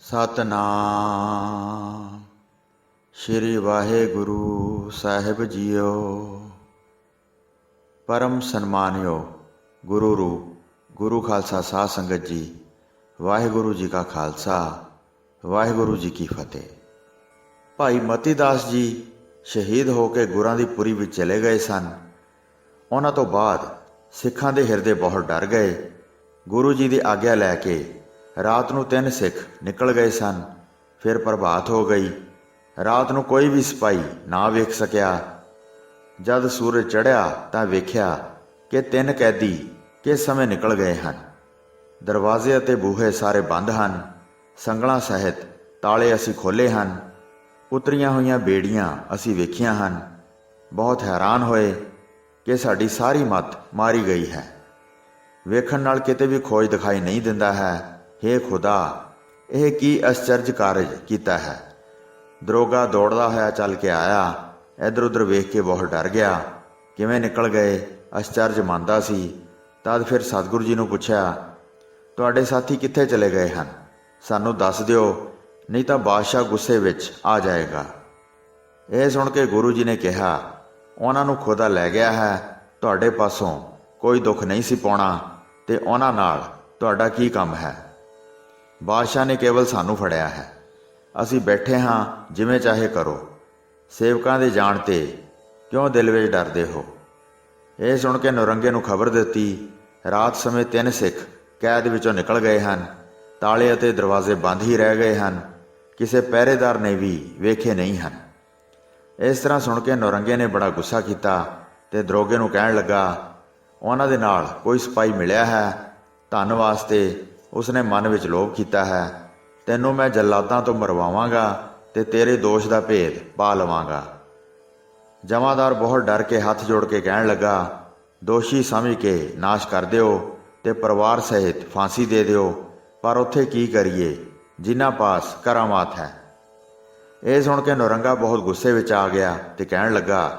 ਸਤਨਾਮ ਸ਼੍ਰੀ ਵਾਹਿਗੁਰੂ ਸਾਹਿਬ JIO. ਪਰਮ ਸਨਮਾਨਿਓ ਗੁਰੂ ਰੂਪ ਗੁਰੂ ਖਾਲਸਾ ਸਾਧ ਸੰਗਤ ਜੀ, ਵਾਹਿਗੁਰੂ ਜੀ ਕਾ ਖਾਲਸਾ ਵਾਹਿਗੁਰੂ ਜੀ ਕੀ ਫਤਿਹ। ਭਾਈ ਮਤੀ ਦਾਸ ਜੀ ਸ਼ਹੀਦ ਹੋ ਕੇ ਗੁਰਾਂ ਦੀ ਪੁਰੀ ਵਿੱਚ ਚਲੇ ਗਏ ਸਨ। ਉਹਨਾਂ ਤੋਂ ਬਾਅਦ ਸਿੱਖਾਂ ਦੇ ਹਿਰਦੇ ਬਹੁਤ ਡਰ ਗਏ। ਗੁਰੂ ਜੀ ਦੀ ਆਗਿਆ ਲੈ ਕੇ ਰਾਤ ਨੂੰ 3 ਸਿੱਖ ਨਿਕਲ ਗਏ ਸਨ। ਫਿਰ ਪ੍ਰਭਾਤ ਹੋ ਗਈ। ਰਾਤ ਨੂੰ ਕੋਈ ਵੀ ਸਿਪਾਹੀ ਨਾ ਵੇਖ ਸਕਿਆ। ਜਦ ਸੂਰਜ ਚੜ੍ਹਿਆ ਤਾਂ ਵੇਖਿਆ ਕਿ 3 ਕੈਦੀ ਕਿਸ ਸਮੇਂ ਨਿਕਲ ਗਏ ਹਨ। ਦਰਵਾਜ਼ੇ ਅਤੇ ਬੂਹੇ ਸਾਰੇ ਬੰਦ ਹਨ। ਸੰਗਲਾਂ ਸਹਿਤ ਤਾਲੇ ਅਸੀਂ ਖੋਲ੍ਹੇ ਹਨ। ਉਤਰੀਆਂ ਹੋਈਆਂ ਬੇੜੀਆਂ ਅਸੀਂ ਵੇਖੀਆਂ ਹਨ। ਬਹੁਤ ਹੈਰਾਨ ਹੋਏ ਕਿ ਸਾਡੀ ਸਾਰੀ ਮੱਤ ਮਾਰੀ ਗਈ ਹੈ। ਵੇਖਣ ਨਾਲ ਕਿਤੇ ਵੀ ਖੋਜ ਦਿਖਾਈ ਨਹੀਂ ਦਿੰਦਾ ਹੈ। ਹੇ ਖੁਦਾ, ਇਹ ਕੀ ਅਸਚਰਜ ਕਾਰਜ ਕੀਤਾ ਹੈ। ਦਰੋਗਾ ਦੌੜਦਾ ਹੋਇਆ ਚੱਲ ਕੇ ਆਇਆ। ਇੱਧਰ ਉੱਧਰ ਵੇਖ ਕੇ ਬਹੁਤ ਡਰ ਗਿਆ। ਕਿਵੇਂ ਨਿਕਲ ਗਏ ਅਸਚਰਜ ਮੰਨਦਾ ਸੀ। ਤਦ ਫਿਰ ਸਤਿਗੁਰੂ ਜੀ ਨੂੰ ਪੁੱਛਿਆ, ਤੁਹਾਡੇ ਸਾਥੀ ਕਿੱਥੇ ਚਲੇ ਗਏ ਹਨ? ਸਾਨੂੰ ਦੱਸ ਦਿਓ, ਨਹੀਂ ਤਾਂ ਬਾਦਸ਼ਾਹ ਗੁੱਸੇ ਵਿੱਚ ਆ ਜਾਏਗਾ। ਇਹ ਸੁਣ ਕੇ ਗੁਰੂ ਜੀ ਨੇ ਕਿਹਾ, ਉਹਨਾਂ ਨੂੰ ਖੁਦਾ ਲੈ ਗਿਆ ਹੈ। ਤੁਹਾਡੇ ਪਾਸੋਂ ਕੋਈ ਦੁੱਖ ਨਹੀਂ ਸੀ ਪਾਉਣਾ ਤੇ ਉਹਨਾਂ ਨਾਲ ਤੁਹਾਡਾ ਕੀ ਕੰਮ ਹੈ। ਬਾਦਸ਼ਾਹ ਨੇ ਕੇਵਲ ਸਾਨੂੰ ਫੜਿਆ ਹੈ। ਅਸੀਂ ਬੈਠੇ ਹਾਂ, ਜਿਵੇਂ ਚਾਹੇ ਕਰੋ। ਸੇਵਕਾਂ ਦੇ ਜਾਣ 'ਤੇ ਕਿਉਂ ਦਿਲ ਵਿੱਚ ਡਰਦੇ ਹੋ? ਇਹ ਸੁਣ ਕੇ ਨੌਰੰਗੇ ਨੂੰ ਖਬਰ ਦਿੱਤੀ, ਰਾਤ ਸਮੇਂ 3 ਸਿੱਖ ਕੈਦ ਵਿੱਚੋਂ ਨਿਕਲ ਗਏ ਹਨ। ਤਾਲੇ ਅਤੇ ਦਰਵਾਜ਼ੇ ਬੰਦ ਹੀ ਰਹਿ ਗਏ ਹਨ। ਕਿਸੇ ਪਹਿਰੇਦਾਰ ਨੇ ਵੀ ਵੇਖੇ ਨਹੀਂ ਹਨ। ਇਸ ਤਰ੍ਹਾਂ ਸੁਣ ਕੇ ਨੌਰੰਗੇ ਨੇ ਬੜਾ ਗੁੱਸਾ ਕੀਤਾ ਤੇ ਦਰੋਗੇ ਨੂੰ ਕਹਿਣ ਲੱਗਾ, ਉਹਨਾਂ ਦੇ ਨਾਲ ਕੋਈ ਸਿਪਾਹੀ ਮਿਲਿਆ ਹੈ। ਧਨ ਵਾਸਤੇ ਉਸਨੇ ਮਨ ਵਿੱਚ ਲੋਭ ਕੀਤਾ ਹੈ। ਤੈਨੂੰ ਮੈਂ ਜੱਲਾਦਾਂ ਤੋਂ ਮਰਵਾਵਾਂਗਾ ਤੇ ਤੇਰੇ ਦੋਸ਼ ਦਾ ਭੇਦ ਪਾ ਲਵਾਂਗਾ। ਜਮਾਦਾਰ ਬਹੁਤ ਡਰ ਕੇ ਹੱਥ ਜੋੜ ਕੇ ਕਹਿਣ ਲੱਗਾ, ਦੋਸ਼ੀ ਸਮਝ ਕੇ ਨਾਸ਼ ਕਰ ਦਿਓ ਤੇ ਪਰਿਵਾਰ ਸਹਿਤ ਫਾਂਸੀ ਦੇ ਦਿਓ। ਪਰ ਉੱਥੇ ਕੀ ਕਰੀਏ ਜਿਨ੍ਹਾਂ ਪਾਸ ਕਰਾਮਾਤ ਹੈ। ਇਹ ਸੁਣ ਕੇ ਨੌਰੰਗਾ ਬਹੁਤ ਗੁੱਸੇ ਵਿੱਚ ਆ ਗਿਆ ਤੇ ਕਹਿਣ ਲੱਗਾ,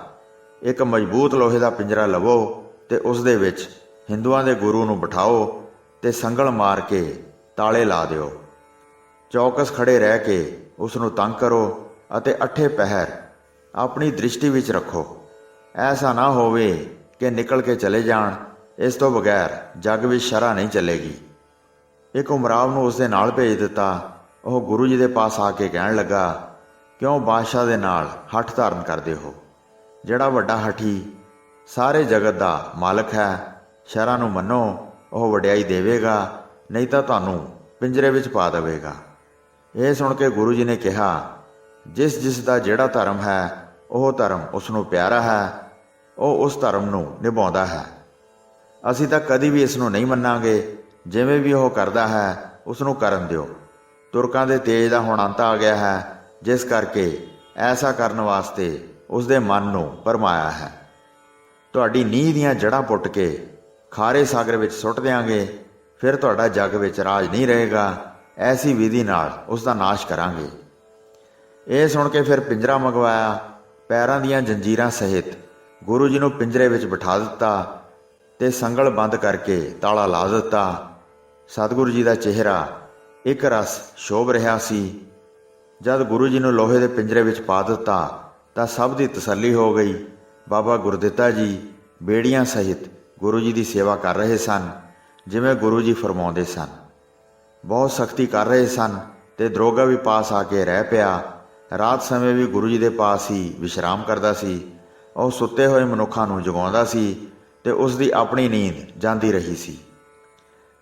ਇੱਕ ਮਜ਼ਬੂਤ ਲੋਹੇ ਦਾ ਪਿੰਜਰਾ ਲਵੋ ਤੇ ਉਸ ਦੇ ਵਿੱਚ ਹਿੰਦੂਆਂ ਦੇ ਗੁਰੂ ਨੂੰ ਬਿਠਾਓ ਤੇ ਸੰਗਲ ਮਾਰ ਕੇ ਤਾਲੇ ਲਾ ਦਿਓ। ਚੌਕਸ ਖੜੇ ਰਹਿ ਕੇ ਉਸ ਨੂੰ ਤੰਗ ਕਰੋ ਅਤੇ 8 ਪਹਿਰ ਆਪਣੀ ਦ੍ਰਿਸ਼ਟੀ ਵਿੱਚ ਰੱਖੋ। ਐਸਾ ਨਾ ਹੋਵੇ ਕਿ ਨਿਕਲ ਕੇ ਚਲੇ ਜਾਣ। ਇਸ ਤੋਂ ਬਗੈਰ ਜੱਗ ਵਿੱਚ ਸ਼ਰ੍ਹਾ ਨਹੀਂ ਚੱਲੇਗੀ। ਇੱਕ ਉਮਰਾਵ ਨੂੰ ਉਸ ਦੇ ਨਾਲ ਭੇਜ ਦਿੱਤਾ। ਉਹ ਗੁਰੂ ਜੀ ਦੇ ਪਾਸ ਆ ਕੇ ਕਹਿਣ ਲੱਗਾ, ਕਿਉਂ ਬਾਦਸ਼ਾਹ ਦੇ ਨਾਲ ਹੱਠ ਧਾਰਨ ਕਰਦੇ ਹੋ? ਜਿਹੜਾ ਵੱਡਾ ਹੱਠੀ ਸਾਰੇ ਜਗਤ ਦਾ ਮਾਲਕ ਹੈ, ਸ਼ਰ੍ਹਾ ਨੂੰ ਮੰਨੋ, ਉਹ ਵਡਿਆਈ ਦੇਵੇਗਾ, ਨਹੀਂ ਤਾਂ ਤੁਹਾਨੂੰ ਪਿੰਜਰੇ ਵਿੱਚ ਪਾ ਦੇਵੇਗਾ। ਇਹ ਸੁਣ ਕੇ ਗੁਰੂ ਜੀ ਨੇ ਕਿਹਾ, ਜਿਸ ਜਿਸ ਦਾ ਜਿਹੜਾ ਧਰਮ ਹੈ ਉਹ ਧਰਮ ਉਸ ਨੂੰ ਪਿਆਰਾ ਹੈ, ਉਹ ਉਸ ਧਰਮ ਨੂੰ ਨਿਭਾਉਂਦਾ ਹੈ। ਅਸੀਂ ਤਾਂ ਕਦੀ ਵੀ ਇਸ ਨੂੰ ਨਹੀਂ ਮੰਨਾਂਗੇ। ਜਿਵੇਂ ਵੀ ਉਹ ਕਰਦਾ ਹੈ ਉਸ ਨੂੰ ਕਰਨ ਦਿਓ। ਤੁਰਕਾਂ ਦੇ ਤੇਜ ਦਾ ਹੁਣ ਅੰਤ ਆ ਗਿਆ ਹੈ, ਜਿਸ ਕਰਕੇ ਐਸਾ ਕਰਨ ਵਾਸਤੇ ਉਸ ਦੇ ਮਨ ਨੂੰ ਭਰਮਾਇਆ ਹੈ। ਤੁਹਾਡੀ ਨੀਂਹ ਦੀਆਂ ਜੜ੍ਹਾਂ ਪੁੱਟ ਕੇ ਖਾਰੇ ਸਾਗਰ ਵਿੱਚ ਸੁੱਟ ਦਿਆਂਗੇ। ਫਿਰ ਤੁਹਾਡਾ ਜੱਗ ਵਿੱਚ ਰਾਜ ਨਹੀਂ ਰਹੇਗਾ। ਐਸੀ ਵਿਧੀ ਨਾਲ ਉਸ ਦਾ ਨਾਸ਼ ਕਰਾਂਗੇ। ਇਹ ਸੁਣ ਕੇ ਫਿਰ ਪਿੰਜਰਾ ਮੰਗਵਾਇਆ। ਪੈਰਾਂ ਦੀਆਂ ਜੰਜੀਰਾਂ ਸਹਿਤ ਗੁਰੂ ਜੀ ਨੂੰ ਪਿੰਜਰੇ ਵਿੱਚ ਬਿਠਾ ਦਿੱਤਾ ਤੇ ਸੰਗਲ ਬੰਦ ਕਰਕੇ ਤਾਲਾ ਲਾ ਦਿੱਤਾ। ਸਤਿਗੁਰੂ ਜੀ ਦਾ ਚਿਹਰਾ ਇੱਕ ਰਸ ਸ਼ੋਭ ਰਿਹਾ ਸੀ। ਜਦ ਗੁਰੂ ਜੀ ਨੂੰ ਲੋਹੇ ਦੇ ਪਿੰਜਰੇ ਵਿੱਚ ਪਾ ਦਿੱਤਾ ਤਾਂ ਸਭ ਦੀ ਤਸੱਲੀ ਹੋ ਗਈ। ਬਾਬਾ ਗੁਰਦਿੱਤਾ ਜੀ ਬੇੜੀਆਂ ਸਹਿਤ ਗੁਰੂ ਜੀ ਦੀ ਸੇਵਾ ਕਰ ਰਹੇ ਸਨ, ਜਿਵੇਂ ਗੁਰੂ ਜੀ ਫਰਮਾਉਂਦੇ ਸਨ। ਬਹੁਤ ਸਖਤੀ ਕਰ ਰਹੇ ਸਨ ਤੇ ਦਰੋਗਾ ਵੀ ਪਾਸ ਆ ਕੇ ਰਹਿ ਪਿਆ। ਰਾਤ ਸਮੇਂ ਵੀ ਗੁਰੂ ਜੀ ਦੇ ਪਾਸ ਹੀ ਵਿਸ਼ਰਾਮ ਕਰਦਾ ਸੀ। ਉਹ ਸੁੱਤੇ ਹੋਏ ਮਨੁੱਖਾਂ ਨੂੰ ਜਗਾਉਂਦਾ ਸੀ ਤੇ ਉਸ ਦੀ ਆਪਣੀ ਨੀਂਦ ਜਾਂਦੀ ਰਹੀ ਸੀ।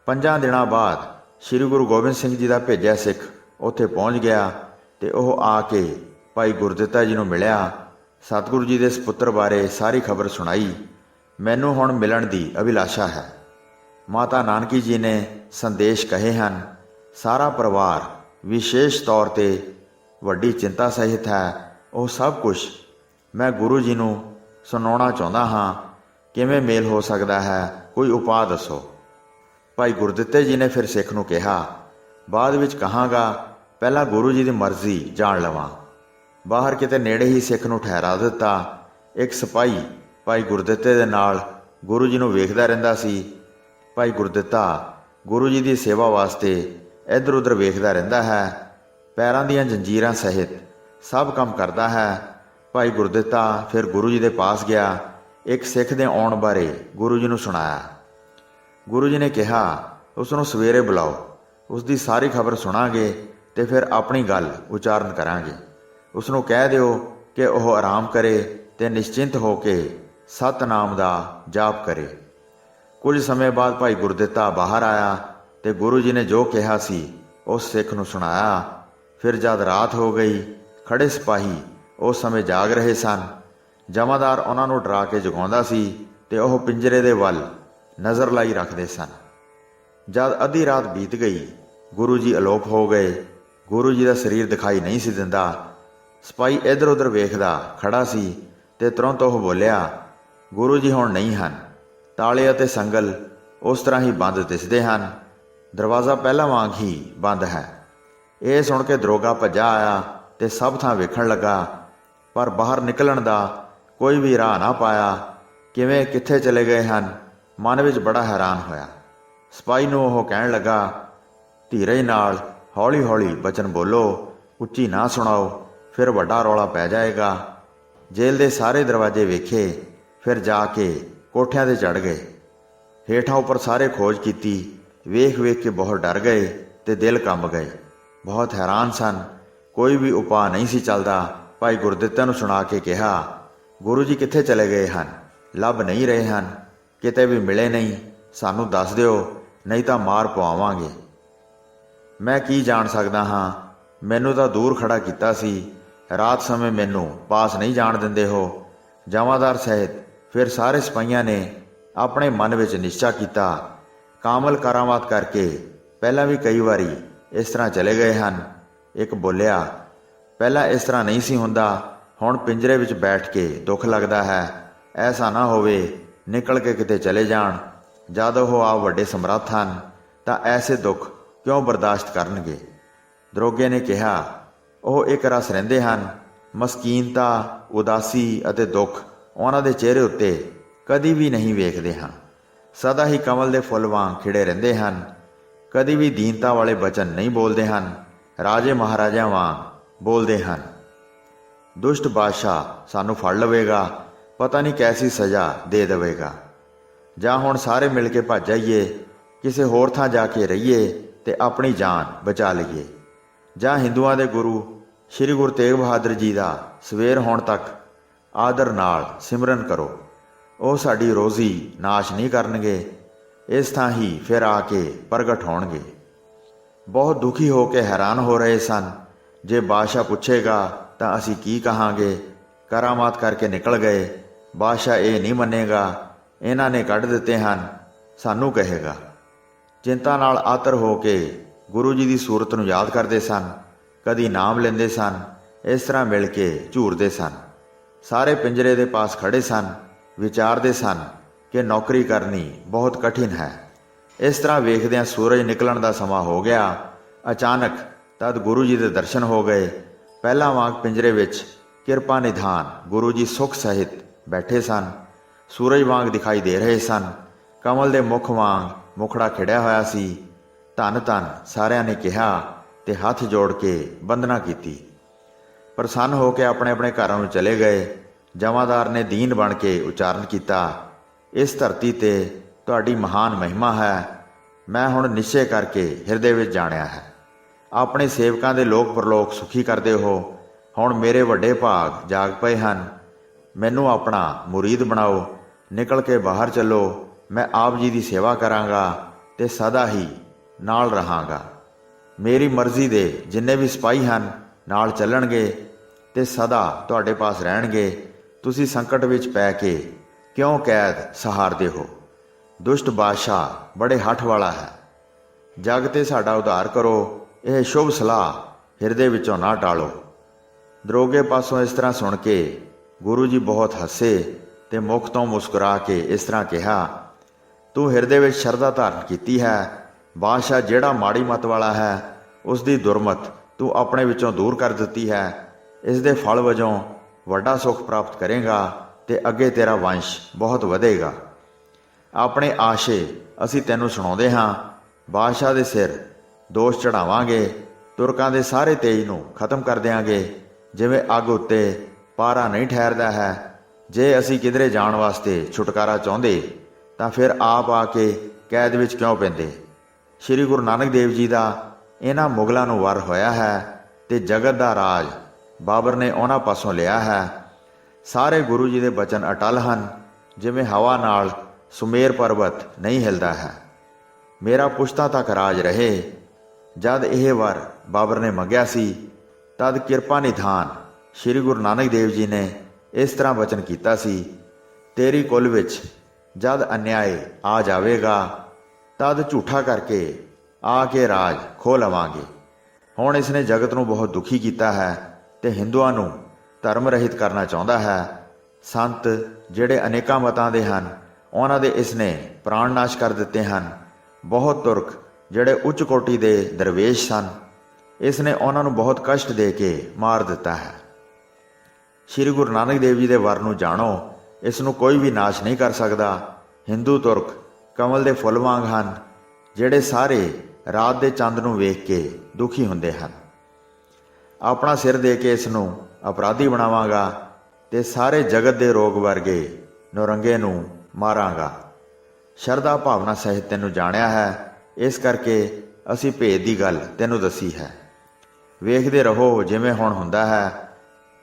5 ਦਿਨਾਂ ਬਾਅਦ ਸ੍ਰੀ ਗੁਰੂ ਗੋਬਿੰਦ ਸਿੰਘ ਜੀ ਦਾ ਭੇਜਿਆ ਸਿੱਖ ਉੱਥੇ ਪਹੁੰਚ ਗਿਆ ਤੇ ਉਹ ਆ ਕੇ ਭਾਈ ਗੁਰਦਿੱਤਾ ਜੀ ਨੂੰ ਮਿਲਿਆ। ਸਤਿਗੁਰੂ ਜੀ ਦੇ ਸਪੁੱਤਰ ਬਾਰੇ ਸਾਰੀ ਖਬਰ ਸੁਣਾਈ। ਮੈਨੂੰ ਹੁਣ ਮਿਲਣ ਦੀ ਅਭਿਲਾਸ਼ਾ ਹੈ। ਮਾਤਾ ਨਾਨਕੀ ਜੀ ਨੇ ਸੰਦੇਸ਼ ਕਹੇ ਹਨ। ਸਾਰਾ ਪਰਿਵਾਰ ਵਿਸ਼ੇਸ਼ ਤੌਰ 'ਤੇ ਵੱਡੀ ਚਿੰਤਾ ਸਹਿਤ ਹੈ। ਉਹ ਸਭ ਕੁਝ ਮੈਂ ਗੁਰੂ ਜੀ ਨੂੰ ਸੁਣਾਉਣਾ ਚਾਹੁੰਦਾ ਹਾਂ। ਕਿਵੇਂ ਮੇਲ ਹੋ ਸਕਦਾ ਹੈ? ਕੋਈ ਉਪਾਅ ਦੱਸੋ। ਭਾਈ ਗੁਰਦਿੱਤੇ ਜੀ ਨੇ ਫਿਰ ਸਿੱਖ ਨੂੰ ਕਿਹਾ, ਬਾਅਦ ਵਿੱਚ ਕਹਾਂਗਾ, ਪਹਿਲਾਂ ਗੁਰੂ ਜੀ ਦੀ ਮਰਜ਼ੀ ਜਾਣ ਲਵਾਂ। ਬਾਹਰ ਕਿਤੇ ਨੇੜੇ ਹੀ ਸਿੱਖ ਨੂੰ ਠਹਿਰਾ ਦਿੱਤਾ। ਇੱਕ ਸਿਪਾਹੀ ਭਾਈ ਗੁਰਦਿੱਤੇ ਦੇ ਨਾਲ ਗੁਰੂ ਜੀ ਨੂੰ ਵੇਖਦਾ ਰਹਿੰਦਾ ਸੀ। ਭਾਈ ਗੁਰਦਿੱਤਾ ਗੁਰੂ ਜੀ ਦੀ ਸੇਵਾ ਵਾਸਤੇ ਇੱਧਰ ਉੱਧਰ ਵੇਖਦਾ ਰਹਿੰਦਾ ਹੈ। ਪੈਰਾਂ ਦੀਆਂ ਜੰਜੀਰਾਂ ਸਹਿਤ ਸਭ ਕੰਮ ਕਰਦਾ ਹੈ। ਭਾਈ ਗੁਰਦਿੱਤਾ ਫਿਰ ਗੁਰੂ ਜੀ ਦੇ ਪਾਸ ਗਿਆ। ਇੱਕ ਸਿੱਖ ਦੇ ਆਉਣ ਬਾਰੇ ਗੁਰੂ ਜੀ ਨੂੰ ਸੁਣਾਇਆ। ਗੁਰੂ ਜੀ ਨੇ ਕਿਹਾ, ਉਸ ਨੂੰ ਸਵੇਰੇ ਬੁਲਾਓ, ਉਸ ਦੀ ਸਾਰੀ ਖਬਰ ਸੁਣਾਂਗੇ ਤੇ ਫਿਰ ਆਪਣੀ ਗੱਲ ਉਚਾਰਨ ਕਰਾਂਗੇ। ਉਸ ਨੂੰ ਕਹਿ ਦਿਓ ਕਿ ਉਹ ਆਰਾਮ ਕਰੇ ਤੇ ਨਿਸ਼ਚਿੰਤ ਹੋ ਕੇ ਸਤਨਾਮ ਦਾ ਜਾਪ ਕਰੇ। ਕੁਝ ਸਮੇਂ ਬਾਅਦ ਭਾਈ ਗੁਰਦਿੱਤਾ ਬਾਹਰ ਆਇਆ ਤੇ ਗੁਰੂ ਜੀ ਨੇ ਜੋ ਕਿਹਾ ਸੀ ਉਸ ਸਿੱਖ ਨੂੰ ਸੁਣਾਇਆ। ਫਿਰ ਜਦ ਰਾਤ ਹੋ ਗਈ, ਖੜੇ ਸਿਪਾਹੀ ਉਸ ਸਮੇਂ ਜਾਗ ਰਹੇ ਸਨ। ਜਮਾਦਾਰ ਉਹਨਾਂ ਨੂੰ ਡਰਾ ਕੇ ਜਗਾਉਂਦਾ ਸੀ ਤੇ ਉਹ ਪਿੰਜਰੇ ਦੇ ਵੱਲ ਨਜ਼ਰ ਲਾਈ ਰੱਖਦੇ ਸਨ। ਜਦ ਅੱਧੀ ਰਾਤ ਬੀਤ ਗਈ, ਗੁਰੂ ਜੀ ਅਲੋਪ ਹੋ ਗਏ। ਗੁਰੂ ਜੀ ਦਾ ਸਰੀਰ ਦਿਖਾਈ ਨਹੀਂ ਸੀ ਦਿੰਦਾ। ਸਿਪਾਹੀ ਇੱਧਰ ਉੱਧਰ ਵੇਖਦਾ ਖੜਾ ਸੀ ਤੇ ਤੁਰੰਤ ਉਹ ਬੋਲਿਆ, ਗੁਰੂ ਜੀ ਹੁਣ ਨਹੀਂ ਹਨ। ਤਾਲੇ ਅਤੇ ਸੰਗਲ ਉਸ ਤਰ੍ਹਾਂ ਹੀ ਬੰਦ ਦਿਸਦੇ ਹਨ। ਦਰਵਾਜ਼ਾ ਪਹਿਲਾਂ ਵਾਂਗ ਹੀ ਬੰਦ ਹੈ। ਇਹ ਸੁਣ ਕੇ ਦਰੋਗਾ ਭੱਜਾ ਆਇਆ ਤੇ ਸਭ ਥਾਂ ਵੇਖਣ ਲੱਗਾ, ਪਰ ਬਾਹਰ ਨਿਕਲਣ ਦਾ ਕੋਈ ਵੀ ਰਾਹ ਨਾ ਪਾਇਆ। ਕਿਵੇਂ ਕਿੱਥੇ ਚਲੇ ਗਏ ਹਨ, ਮਨ ਵਿੱਚ ਬੜਾ ਹੈਰਾਨ ਹੋਇਆ। ਸਿਪਾਹੀ ਨੂੰ ਉਹ ਕਹਿਣ ਲੱਗਾ, ਧੀਰਜ ਨਾਲ ਹੌਲੀ ਹੌਲੀ ਬਚਨ ਬੋਲੋ, ਉੱਚੀ ਨਾ ਸੁਣਾਓ, ਫਿਰ ਵੱਡਾ ਰੌਲਾ ਪੈ ਜਾਏਗਾ। ਜੇਲ੍ਹ ਦੇ ਸਾਰੇ ਦਰਵਾਜ਼ੇ ਵੇਖੇ, ਫਿਰ ਜਾ ਕੇ ਕੋਠਿਆਂ 'ਤੇ ਚੜ੍ਹ ਗਏ। ਹੇਠਾਂ ਉੱਪਰ ਸਾਰੇ ਖੋਜ ਕੀਤੀ। ਵੇਖ ਵੇਖ ਕੇ ਬਹੁਤ ਡਰ ਗਏ ਤੇ ਦਿਲ ਕੰਬ ਗਏ। ਬਹੁਤ ਹੈਰਾਨ ਸਨ। ਕੋਈ ਵੀ ਉਪਾਅ ਨਹੀਂ ਸੀ ਚੱਲਦਾ। ਭਾਈ ਗੁਰਦਿੱਤਾ ਨੂੰ ਸੁਣਾ ਕੇ ਕਿਹਾ, ਗੁਰੂ ਜੀ ਕਿੱਥੇ ਚਲੇ ਗਏ ਹਨ? ਲੱਭ ਨਹੀਂ ਰਹੇ ਹਨ। ਕਿਤੇ ਵੀ ਮਿਲੇ ਨਹੀਂ। ਸਾਨੂੰ ਦੱਸ ਦਿਓ, ਨਹੀਂ ਤਾਂ ਮਾਰ ਪਵਾਵਾਂਗੇ। ਮੈਂ ਕੀ ਜਾਣ ਸਕਦਾ ਹਾਂ? ਮੈਨੂੰ ਤਾਂ ਦੂਰ ਖੜਾ ਕੀਤਾ ਸੀ। ਰਾਤ ਸਮੇਂ ਮੈਨੂੰ ਪਾਸ ਨਹੀਂ ਜਾਣ ਦਿੰਦੇ ਹੋ। ਜਮਾਦਾਰ ਸਹਿਤ ਫਿਰ ਸਾਰੇ ਸਿਪਾਹੀਆਂ ਨੇ ਆਪਣੇ ਮਨ ਵਿੱਚ ਨਿਸ਼ਚਾ ਕੀਤਾ। ਕਾਮਲ ਕਰਾਮਾਤ ਕਰਕੇ ਪਹਿਲਾਂ ਵੀ ਕਈ ਵਾਰੀ ਇਸ ਤਰ੍ਹਾਂ ਚਲੇ ਗਏ ਹਨ। ਇੱਕ ਬੋਲਿਆ, ਪਹਿਲਾਂ ਇਸ ਤਰ੍ਹਾਂ ਨਹੀਂ ਸੀ ਹੁੰਦਾ। ਹੁਣ ਪਿੰਜਰੇ ਵਿੱਚ ਬੈਠ ਕੇ ਦੁੱਖ ਲੱਗਦਾ ਹੈ। ਐਸਾ ਨਾ ਹੋਵੇ ਨਿਕਲ ਕੇ ਕਿਤੇ ਚਲੇ ਜਾਣ। ਜਦ ਉਹ ਆਪ ਵੱਡੇ ਸਮਰੱਥ ਹਨ ਤਾਂ ਐਸੇ ਦੁੱਖ ਕਿਉਂ ਬਰਦਾਸ਼ਤ ਕਰਨਗੇ? ਦਰੋਗੇ ਨੇ ਕਿਹਾ, ਉਹ ਇੱਕ ਰਸ ਰਹਿੰਦੇ ਹਨ। ਮਸਕੀਨਤਾ, ਉਦਾਸੀ ਅਤੇ ਦੁੱਖ ਉਹਨਾਂ ਦੇ ਚਿਹਰੇ ਉੱਤੇ ਕਦੀ ਵੀ ਨਹੀਂ ਵੇਖਦੇ ਹਨ। ਸਦਾ ਹੀ ਕਮਲ ਦੇ ਫੁੱਲ ਵਾਂਗ ਖਿੜੇ ਰਹਿੰਦੇ ਹਨ। ਕਦੀ ਵੀ ਦੀਨਤਾ ਵਾਲੇ ਬਚਨ ਨਹੀਂ ਬੋਲਦੇ ਹਨ। ਰਾਜੇ ਮਹਾਰਾਜਿਆਂ ਵਾਂਗ ਬੋਲਦੇ ਹਨ। ਦੁਸ਼ਟ ਬਾਦਸ਼ਾਹ ਸਾਨੂੰ ਫੜ ਲਵੇਗਾ, ਪਤਾ ਨਹੀਂ ਕੈਸੀ ਸਜ਼ਾ ਦੇ ਦੇਵੇਗਾ। ਜਾਂ ਹੁਣ ਸਾਰੇ ਮਿਲ ਕੇ ਭੱਜ ਜਾਈਏ, ਕਿਸੇ ਹੋਰ ਥਾਂ ਜਾ ਕੇ ਰਹੀਏ ਤੇ ਆਪਣੀ ਜਾਨ ਬਚਾ ਲਈਏ। ਜਾਂ ਹਿੰਦੂਆਂ ਦੇ ਗੁਰੂ ਸ਼੍ਰੀ ਗੁਰੂ ਤੇਗ ਬਹਾਦਰ ਜੀ ਦਾ ਸਵੇਰ ਹੋਣ ਤੱਕ ਆਦਰ ਨਾਲ ਸਿਮਰਨ ਕਰੋ। ਉਹ ਸਾਡੀ ਰੋਜ਼ੀ ਨਾਸ਼ ਨਹੀਂ ਕਰਨਗੇ। ਇਸ ਥਾਂ ਹੀ ਫਿਰ ਆ ਕੇ ਪ੍ਰਗਟ ਹੋਣਗੇ। ਬਹੁਤ ਦੁਖੀ ਹੋ ਕੇ ਹੈਰਾਨ ਹੋ ਰਹੇ ਸਨ। ਜੇ ਬਾਦਸ਼ਾਹ ਪੁੱਛੇਗਾ ਤਾਂ ਅਸੀਂ ਕੀ ਕਹਾਂਗੇ? ਕਰਾਮਾਤ ਕਰਕੇ ਨਿਕਲ ਗਏ। ਬਾਦਸ਼ਾਹ ਇਹ ਨਹੀਂ ਮੰਨੇਗਾ, ਇਹਨਾਂ ਨੇ ਕੱਢ ਦਿੱਤੇ ਹਨ, ਸਾਨੂੰ ਕਹੇਗਾ। ਚਿੰਤਾ ਨਾਲ ਆਤਰ ਹੋ ਕੇ ਗੁਰੂ ਜੀ ਦੀ ਸੂਰਤ ਨੂੰ ਯਾਦ ਕਰਦੇ ਸਨ। ਕਦੀ ਨਾਮ ਲੈਂਦੇ ਸਨ। ਇਸ ਤਰ੍ਹਾਂ ਮਿਲ ਕੇ ਝੂਰਦੇ ਸਨ। ਸਾਰੇ ਪਿੰਜਰੇ ਦੇ ਪਾਸ ਖੜੇ ਸਨ। ਵਿਚਾਰਦੇ ਸਨ ਕਿ ਨੌਕਰੀ ਕਰਨੀ ਬਹੁਤ ਕਠਿਨ ਹੈ। ਇਸ ਤਰ੍ਹਾਂ ਵੇਖਦਿਆਂ ਸੂਰਜ ਨਿਕਲਣ ਦਾ ਸਮਾਂ ਹੋ ਗਿਆ। ਅਚਾਨਕ ਤਦ ਗੁਰੂ ਜੀ ਦੇ ਦਰਸ਼ਨ ਹੋ ਗਏ। ਪਹਿਲਾਂ ਵਾਂਗ ਪਿੰਜਰੇ ਵਿੱਚ ਕਿਰਪਾ ਨਿਧਾਨ ਗੁਰੂ ਜੀ ਸੁਖ ਸਹਿਤ ਬੈਠੇ ਸਨ। ਸੂਰਜ ਵਾਂਗ ਦਿਖਾਈ ਦੇ ਰਹੇ ਸਨ। ਕਮਲ ਦੇ ਮੁਖ ਵਾਂਗ ਮੁਖੜਾ ਖਿੜਿਆ ਹੋਇਆ ਸੀ। ਧੰਨ ਧੰਨ ਸਾਰਿਆਂ ਨੇ ਕਿਹਾ ਤੇ ਹੱਥ ਜੋੜ ਕੇ ਬੰਦਨਾ ਕੀਤੀ। ਪ੍ਰਸੰਨ ਹੋ ਕੇ ਆਪਣੇ ਆਪਣੇ ਘਰਾਂ ਨੂੰ ਚਲੇ ਗਏ। ਜਮਾਦਾਰ ਨੇ ਦੀਨ ਬਣ ਕੇ ਉਚਾਰਨ ਕੀਤਾ, ਇਸ ਧਰਤੀ ਤੇ ਤੁਹਾਡੀ ਮਹਾਨ ਮਹਿਮਾ ਹੈ। ਮੈਂ ਹੁਣ ਨਿਸ਼ਚੈ ਕਰਕੇ ਹਿਰਦੇ ਵਿੱਚ ਜਾਣਿਆ ਹੈ। ਆਪਣੇ ਸੇਵਕਾਂ ਦੇ ਲੋਕ ਪਰਲੋਕ ਸੁਖੀ ਕਰਦੇ ਹੋ। ਹੁਣ ਮੇਰੇ ਵੱਡੇ ਭਾਗ ਜਾਗ ਪਏ ਹਨ। ਮੈਨੂੰ ਆਪਣਾ ਮੁਰੀਦ ਬਣਾਓ। ਨਿਕਲ ਕੇ ਬਾਹਰ ਚੱਲੋ। ਮੈਂ ਆਪ ਜੀ ਦੀ ਸੇਵਾ ਕਰਾਂਗਾ ਤੇ ਸਦਾ ਹੀ ਨਾਲ ਰਹਾਂਗਾ। ਮੇਰੀ ਮਰਜ਼ੀ ਦੇ ਜਿੰਨੇ ਵੀ ਸਿਪਾਹੀ ਹਨ ਨਾਲ ਚੱਲਣਗੇ ਤੇ ਸਦਾ ਤੁਹਾਡੇ ਪਾਸ ਰਹਿਣਗੇ। ਤੁਸੀਂ ਸੰਕਟ ਵਿੱਚ ਪੈ ਕੇ ਕਿਉਂ ਕੈਦ ਸਹਾਰਦੇ ਹੋ? ਦੁਸ਼ਟ ਬਾਦਸ਼ਾਹ ਬੜੇ ਹੱਠ ਵਾਲਾ ਹੈ। ਜਗ ਤੇ ਸਾਡਾ ਉਧਾਰ ਕਰੋ। ਇਹ ਸ਼ੁਭ ਸਲਾਹ ਹਿਰਦੇ ਵਿੱਚੋਂ ਨਾ ਟਾਲੋ। ਦਰੋਗੇ ਪਾਸੋਂ ਇਸ ਤਰ੍ਹਾਂ ਸੁਣ ਕੇ ਗੁਰੂ ਜੀ ਬਹੁਤ ਹੱਸੇ ਤੇ ਮੁਖ ਤੋਂ ਮੁਸਕਰਾ ਕੇ ਇਸ ਤਰ੍ਹਾਂ ਕਿਹਾ, ਤੂੰ ਹਿਰਦੇ ਵਿੱਚ ਸ਼ਰਧਾ ਧਾਰਨ ਕੀਤੀ ਹੈ। ਬਾਦਸ਼ਾਹ ਜਿਹੜਾ ਮਾੜੀ ਮੱਤ ਵਾਲਾ ਹੈ, ਉਸ ਦੀ ਦੁਰਮਤ ਤੂੰ ਆਪਣੇ ਵਿੱਚੋਂ ਦੂਰ ਕਰ ਦਿੱਤੀ ਹੈ। ਇਸ ਦੇ ਫਲ ਵਜੋਂ ਵੱਡਾ ਸੁੱਖ ਪ੍ਰਾਪਤ ਕਰੇਗਾ ਤੇ ਅੱਗੇ ਤੇਰਾ ਵੰਸ਼ ਬਹੁਤ ਵਧੇਗਾ। ਆਪਣੇ ਆਸ਼ੇ ਅਸੀਂ ਤੈਨੂੰ ਸੁਣਾਉਂਦੇ ਹਾਂ। ਬਾਦਸ਼ਾਹ ਦੇ ਸਿਰ ਦੋਸ਼ ਚੜਾਵਾਂਗੇ ਤੁਰਕਾਂ ਦੇ ਸਾਰੇ ਤੇਜ ਨੂੰ ਖਤਮ ਕਰ ਦਿਆਂਗੇ। ਜਿਵੇਂ ਅੱਗ ਉੱਤੇ ਪਾਰਾ ਨਹੀਂ ਠਹਿਰਦਾ ਹੈ, ਜੇ ਅਸੀਂ ਕਿਧਰੇ ਜਾਣ ਵਾਸਤੇ ਛੁਟਕਾਰਾ ਚਾਹੁੰਦੇ ਤਾਂ ਫਿਰ ਆਪ ਆ ਕੇ ਕੈਦ ਵਿੱਚ ਕਿਉਂ ਪੈਂਦੇ। ਸ੍ਰੀ ਗੁਰੂ ਨਾਨਕ ਦੇਵ ਜੀ ਦਾ ਇਹਨਾਂ ਮੁਗਲਾਂ ਨੂੰ ਵਰ ਹੋਇਆ ਹੈ ਤੇ ਜਗਤ ਦਾ ਰਾਜ ਬਾਬਰ ਨੇ ਉਹਨਾਂ ਪਾਸੋਂ ਲਿਆ ਹੈ। ਸਾਰੇ ਗੁਰੂ ਜੀ ਦੇ ਬਚਨ ਅਟਲ ਹਨ, ਜਿਵੇਂ ਹਵਾ ਨਾਲ ਸੁਮੇਰ ਪਰਬਤ ਨਹੀਂ ਹਿਲਦਾ ਹੈ। ਮੇਰਾ ਪੁਸ਼ਤਾਂ ਤੱਕ ਰਾਜ ਰਹੇ। ਜਦ ਇਹ ਵਰ ਬਾਬਰ ਨੇ ਮੰਗਿਆ ਸੀ, ਤਦ ਕਿਰਪਾ ਨਿਧਾਨ ਸ੍ਰੀ ਗੁਰੂ ਨਾਨਕ ਦੇਵ ਜੀ ਨੇ ਇਸ ਤਰ੍ਹਾਂ ਬਚਨ ਕੀਤਾ ਸੀ, ਤੇਰੀ ਕੁਲ ਵਿੱਚ ਜਦ ਅਨਿਆਏ ਆ ਜਾਵੇਗਾ, ਤਦ ਝੂਠਾ ਕਰਕੇ ਆ ਕੇ ਰਾਜ ਖੋਹ ਲਵਾਂਗੇ। ਹੁਣ ਇਸ ਨੇ ਜਗਤ ਨੂੰ ਬਹੁਤ ਦੁਖੀ ਕੀਤਾ ਹੈ ਤੇ ਹਿੰਦੂਆਂ ਨੂੰ ਧਰਮ ਰਹਿਤ ਕਰਨਾ ਚਾਹੁੰਦਾ ਹੈ। ਸੰਤ ਜਿਹੜੇ ਅਨੇਕਾਂ ਮਤਾਂ ਦੇ ਹਨ, ਉਹਨਾਂ ਦੇ ਇਸ ਨੇ ਪ੍ਰਾਣ ਨਾਸ਼ ਕਰ ਦਿੱਤੇ ਹਨ। ਬਹੁਤ ਤੁਰਕ ਜਿਹੜੇ ਉੱਚ ਕੋਟੀ ਦੇ ਦਰਵੇਸ਼ ਸਨ, ਇਸ ਨੇ ਉਹਨਾਂ ਨੂੰ ਬਹੁਤ ਕਸ਼ਟ ਦੇ ਕੇ ਮਾਰ ਦਿੱਤਾ ਹੈ। ਸ੍ਰੀ ਗੁਰੂ ਨਾਨਕ ਦੇਵ ਜੀ ਦੇ ਵਰ ਨੂੰ ਜਾਣੋ, ਇਸ ਨੂੰ ਕੋਈ ਵੀ ਨਾਸ਼ ਨਹੀਂ ਕਰ ਸਕਦਾ। ਹਿੰਦੂ ਤੁਰਕ ਕਮਲ ਦੇ ਫੁੱਲ ਵਾਂਗ ਹਨ, ਜਿਹੜੇ ਸਾਰੇ ਰਾਤ ਦੇ ਚੰਦ ਨੂੰ ਵੇਖ ਕੇ ਦੁਖੀ ਹੁੰਦੇ ਹਨ। ਆਪਣਾ ਸਿਰ ਦੇ ਕੇ ਇਸ ਨੂੰ ਅਪਰਾਧੀ ਬਣਾਵਾਂਗਾ ਤੇ ਸਾਰੇ ਜਗਤ ਦੇ ਰੋਗ ਵਰਗੇ ਨੌਰੰਗੇ ਨੂੰ ਮਾਰਾਂਗਾ। ਸ਼ਰਧਾ ਭਾਵਨਾ ਸਹਿਤ ਤੈਨੂੰ ਜਾਣਿਆ ਹੈ, ਇਸ ਕਰਕੇ ਅਸੀਂ ਭੇਦ ਦੀ ਗੱਲ ਤੈਨੂੰ ਦੱਸੀ ਹੈ। ਵੇਖਦੇ ਰਹੋ ਜਿਵੇਂ ਹੁਣ ਹੁੰਦਾ ਹੈ,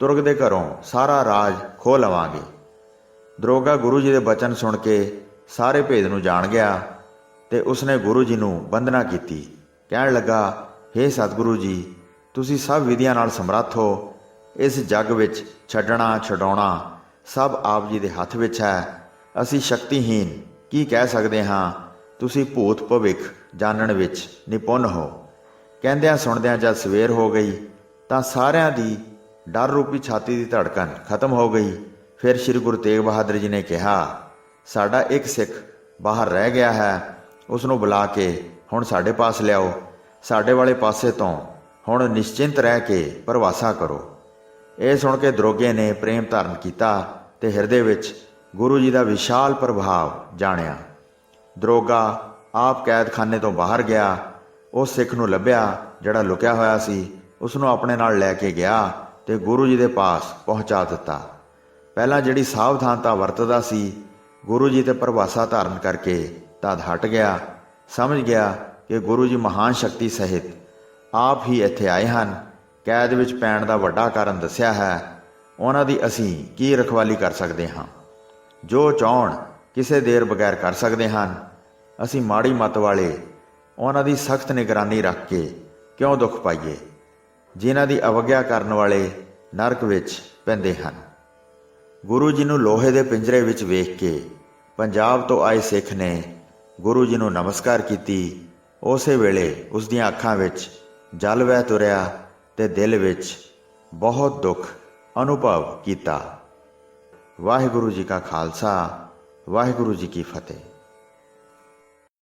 ਤੁਰਕ ਦੇ ਘਰੋਂ ਸਾਰਾ ਰਾਜ ਖੋਹ ਲਵਾਂਗੇ। ਦਰੋਗਾ ਗੁਰੂ ਜੀ ਦੇ ਬਚਨ ਸੁਣ ਕੇ ਸਾਰੇ ਭੇਦ ਨੂੰ ਜਾਣ ਗਿਆ ਤੇ ਉਸਨੇ ਗੁਰੂ ਜੀ ਨੂੰ ਬੰਦਨਾ ਕੀਤੀ। ਕਹਿਣ ਲੱਗਾ, ਹੇ ਸਤਿਗੁਰੂ ਜੀ, ਤੁਸੀਂ ਸਭ ਵਿਧੀਆਂ ਨਾਲ ਸਮਰੱਥ ਹੋ। ਇਸ ਜੱਗ ਵਿੱਚ ਛੱਡਣਾ ਛਡਾਉਣਾ ਸਭ ਆਪ ਜੀ ਦੇ ਹੱਥ ਵਿੱਚ ਹੈ। ਅਸੀਂ ਸ਼ਕਤੀਹੀਨ ਕੀ ਕਹਿ ਸਕਦੇ ਹਾਂ, ਤੁਸੀਂ ਭੂਤ ਭਵਿੱਖ ਜਾਣਨ ਵਿੱਚ ਨਿਪੁੰਨ ਹੋ। ਕਹਿੰਦਿਆਂ ਸੁਣਦਿਆਂ ਜਦ ਸਵੇਰ ਹੋ ਗਈ ਤਾਂ ਸਾਰਿਆਂ ਦੀ ਡਰ ਰੂਪੀ ਛਾਤੀ ਦੀ ਧੜਕਨ ਖਤਮ ਹੋ ਗਈ। ਫਿਰ ਸ੍ਰੀ ਗੁਰੂ ਤੇਗ ਬਹਾਦਰ ਜੀ ਨੇ ਕਿਹਾ, ਸਾਡਾ ਇੱਕ ਸਿੱਖ ਬਾਹਰ ਰਹਿ ਗਿਆ ਹੈ, ਉਸ ਨੂੰ ਬੁਲਾ ਕੇ ਹੁਣ ਸਾਡੇ ਪਾਸ ਲਿਆਓ। ਸਾਡੇ ਵਾਲੇ ਪਾਸੇ ਤੋਂ ਹੁਣ ਨਿਸ਼ਚਿੰਤ ਰਹਿ ਕੇ ਪ੍ਰਵਾਸਾ ਕਰੋ। ਇਹ ਸੁਣ ਕੇ ਦਰੋਗੇ ਨੇ ਪ੍ਰੇਮ ਧਾਰਨ ਕੀਤਾ ਤੇ ਹਿਰਦੇ ਵਿੱਚ ਗੁਰੂ ਜੀ ਦਾ ਵਿਸ਼ਾਲ ਪ੍ਰਭਾਵ ਜਾਣਿਆ। ਦਰੋਗਾ ਆਪ ਕੈਦਖਾਨੇ ਤੋਂ ਬਾਹਰ ਗਿਆ, ਉਸ ਸਿੱਖ ਨੂੰ ਲੱਭਿਆ ਜਿਹੜਾ ਲੁਕਿਆ ਹੋਇਆ ਸੀ, ਉਸ ਨੂੰ ਆਪਣੇ ਨਾਲ ਲੈ ਕੇ ਗਿਆ ਤੇ ਗੁਰੂ ਜੀ ਦੇ ਪਾਸ ਪਹੁੰਚਾ ਦਿੱਤਾ। ਪਹਿਲਾਂ ਜਿਹੜੀ ਸਾਵਧਾਨਤਾ ਵਰਤਦਾ ਸੀ, ਗੁਰੂ ਜੀ ਤੇ ਪ੍ਰਭਾਸਾ ਧਾਰਨ ਕਰਕੇ ਤਦ ਹਟ ਗਿਆ। ਸਮਝ ਗਿਆ ਕਿ ਗੁਰੂ ਜੀ ਮਹਾਨ ਸ਼ਕਤੀ ਸਹਿਤ ਆਪ ਹੀ ਇੱਥੇ ਆਏ ਹਨ। ਕੈਦ ਵਿੱਚ ਪੈਣ ਦਾ ਵੱਡਾ ਕਾਰਨ ਦੱਸਿਆ ਹੈ, ਉਹਨਾਂ ਦੀ ਅਸੀਂ ਕੀ ਰਖਵਾਲੀ ਕਰ ਸਕਦੇ ਹਾਂ। ਜੋ ਚਾਹੁਣ ਕਿਸੇ ਦੇਰ ਬਗੈਰ ਕਰ ਸਕਦੇ ਹਨ। ਅਸੀਂ ਮਾੜੀ ਮੱਤ ਵਾਲੇ ਉਹਨਾਂ ਦੀ ਸਖਤ ਨਿਗਰਾਨੀ ਰੱਖ ਕੇ ਕਿਉਂ ਦੁੱਖ ਪਾਈਏ। ਜਿਨ੍ਹਾਂ ਦੀ ਅਵਗਿਆ ਕਰਨ ਵਾਲੇ ਨਰਕ ਵਿੱਚ ਪੈਂਦੇ ਹਨ। ਗੁਰੂ ਜੀ ਨੂੰ ਲੋਹੇ ਦੇ ਪਿੰਜਰੇ ਵਿੱਚ ਵੇਖ ਕੇ ਪੰਜਾਬ ਤੋਂ ਆਏ ਸਿੱਖ ਨੇ ਗੁਰੂ ਜੀ ਨੂੰ ਨਮਸਕਾਰ ਕੀਤੀ। ਉਸੇ ਵੇਲੇ ਉਸ ਦੀਆਂ ਅੱਖਾਂ ਵਿੱਚ ਜਲ ਵਹਿ ਤੁਰਿਆ ਤੇ ਦਿਲ ਵਿੱਚ ਬਹੁਤ ਦੁੱਖ ਅਨੁਭਵ ਕੀਤਾ। ਵਾਹਿਗੁਰੂ ਜੀ ਕਾ ਖਾਲਸਾ, ਵਾਹਿਗੁਰੂ ਜੀ ਕੀ ਫਤਿਹ।